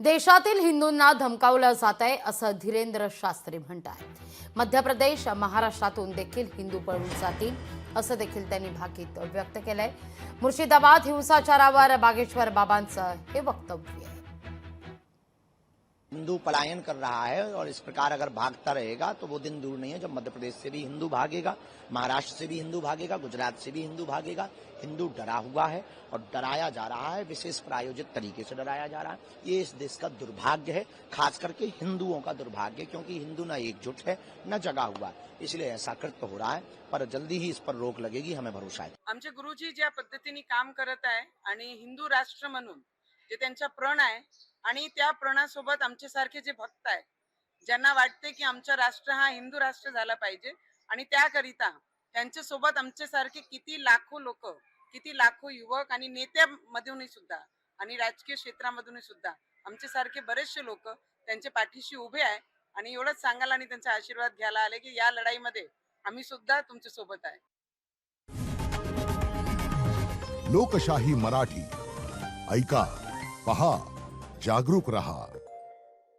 देशातील हिंदूंना धमकावलं जात आहे असं धीरेंद्र शास्त्री म्हणतात। मध्य प्रदेश महाराष्ट्रातून देखील हिंदू पळून जातील असं देखील त्यांनी भाकीत व्यक्त केलंय। मुर्शिदाबाद हिंसाचारावर बागेश्वर बाबांचं हे वक्तव्य आहे। हिंदू पलायन कर रहा है और इस प्रकार अगर भागता रहेगा तो वो दिन दूर नहीं है जब मध्य प्रदेश से भी हिंदू भागेगा, महाराष्ट्र से भी हिंदू भागेगा, गुजरात से भी हिंदू भागेगा। हिंदू डरा हुआ है और डराया जा रहा है, विशेष प्रायोजित तरीके से डराया जा रहा है। ये इस देश का दुर्भाग्य है, खास करके हिंदुओं का दुर्भाग्य, क्योंकि हिंदू न एकजुट है न जगा हुआ है, इसलिए ऐसा कृत्य हो रहा है। पर जल्दी ही इस पर रोक लगेगी, हमें भरोसा है। आमचे गुरुजी ज्या पद्धतीने काम करत आहे आणि हिंदू राष्ट्र म्हणून जे त्यांचा प्रण आहे आणि त्या प्रणासोबत आमचे सारखे जे भक्त आहे, ज्यांना वाटते की आमचा राष्ट्र हा हिंदू राष्ट्र झाला पाहिजे आणि त्याकरिता त्यांच्या सोबत आमचे सारखे किती लाखो लोक, किती लाखो युवक आणि नेत्यांमधूनही सुद्धा आणि राजकीय क्षेत्रामधूनही सुद्धा आमचे सारखे बरेचसे लोक त्यांच्या पाठीशी उभे आहे आणि एवढंच सांगायला आणि त्यांचा आशीर्वाद घ्यायला आले की या लढाईमध्ये आम्ही सुद्धा तुमच्या सोबत आहे। लोकशाही मराठी ऐका, पहा, जागरूक रहा।